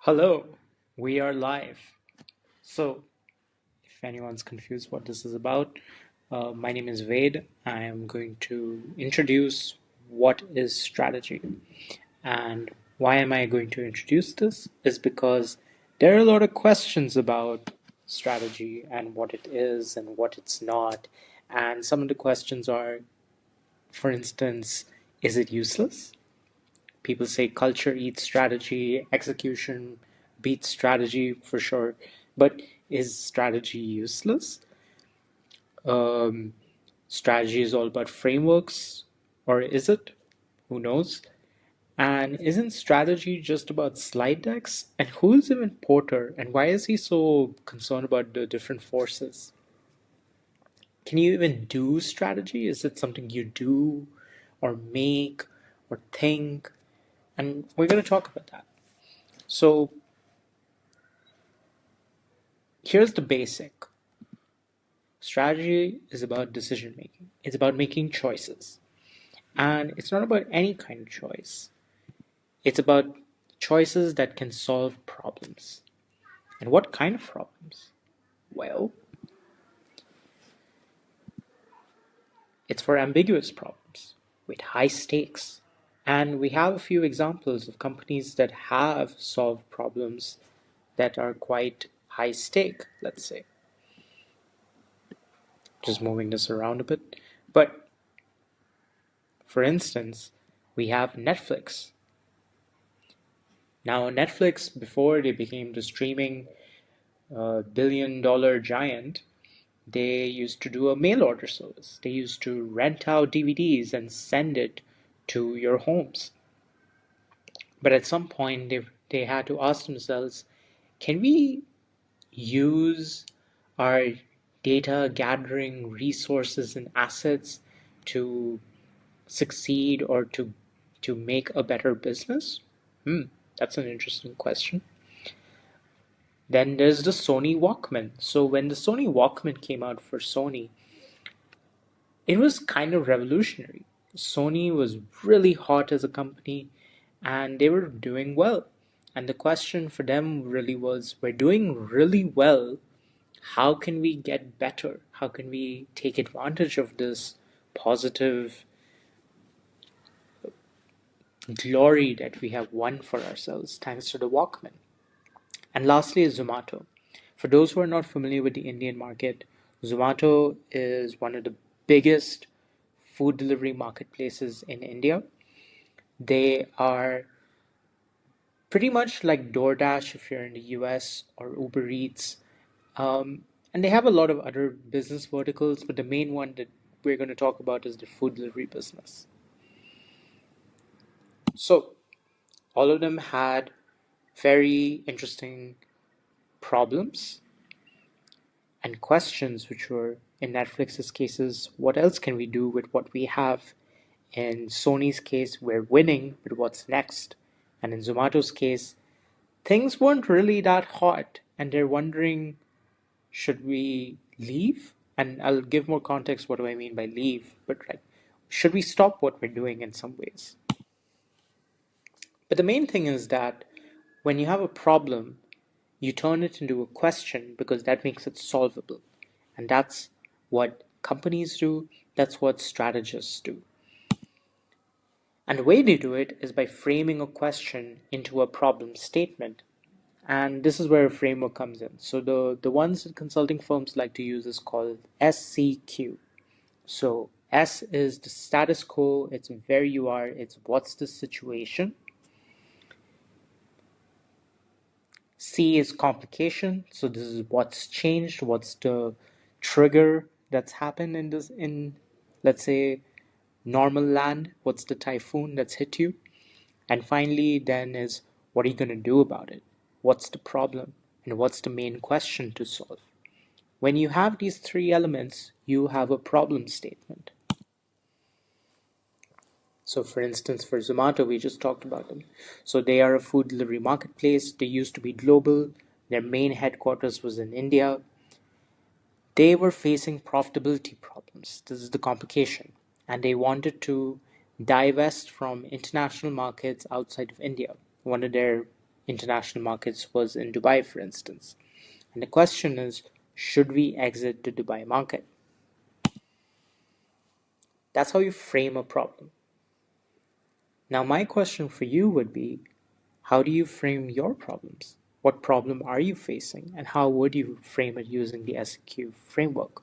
Hello, we are live. So, if anyone's confused what this is about, my name is Ved. I am going to introduce what is strategy. And why am I going to introduce this? Is because there are a lot of questions about strategy and what it is and what it's not. And some of the questions are, for instance, is it useless? People say culture eats strategy, execution beats strategy for sure. But is strategy useless? Um, Strategy is all about frameworks, or is it? Who knows? And isn't strategy just about slide decks? And who is even Porter? And why is he so concerned about the different forces? Can you even do strategy? Is it something you do or make or think? And we're going to talk about that. So here's the basic. Strategy is about decision making. It's about making choices. And it's not about any kind of choice. It's about choices that can solve problems. And what kind of problems? Well, it's for ambiguous problems with high stakes. And we have a few examples of companies that have solved problems that are quite high stake, let's say. Just moving this around a bit. But for instance, we have Netflix. Now, Netflix, before they became the streaming billion-dollar giant, they used to do a mail order service. They used to rent out DVDs and send it to your homes. But at some point, they had to ask themselves, can we use our data gathering resources and assets to succeed or to make a better business? That's an interesting question. Then there's the Sony Walkman. So when the Sony Walkman came out for Sony, it was kind of revolutionary. Sony was really hot as a company and they were doing well. And the question for them really was, we're doing really well. How can we get better? How can we take advantage of this positive glory that we have won for ourselves thanks to the Walkman? And lastly is Zomato. For those who are not familiar with the Indian market, Zomato is one of the biggest food delivery marketplaces in India. They are pretty much like DoorDash if you're in the US or Uber Eats. And they have a lot of other business verticals, but the main one that we're going to talk about is the food delivery business. So, all of them had very interesting problems and questions, which were in Netflix's cases, what else can we do with what we have? In Sony's case, we're winning, but what's next? And in Zomato's case, things weren't really that hot, and they're wondering, should we leave? And I'll give more context. What do I mean by leave? But like, should we stop what we're doing in some ways? But the main thing is that when you have a problem, you turn it into a question because that makes it solvable. And that's what companies do, that's what strategists do. And the way they do it is by framing a question into a problem statement. And this is where a framework comes in. So the ones that consulting firms like to use is called SCQ. So S is the status quo, it's where you are, it's what's the situation. C is complication. So this is what's changed, what's the trigger that's happened in this, in let's say normal land, what's the typhoon that's hit you. And finally then is, what are you going to do about it? What's the problem? And what's the main question to solve? When you have these three elements, you have a problem statement. So for instance, for Zomato, we just talked about them. So they are a food delivery marketplace. They used to be global. Their main headquarters was in India. They were facing profitability problems. This is the complication. And they wanted to divest from international markets outside of India. One of their international markets was in Dubai, for instance. And the question is, should we exit the Dubai market? That's how you frame a problem. Now, my question for you would be, how do you frame your problems? What problem are you facing, and how would you frame it using the SQ framework?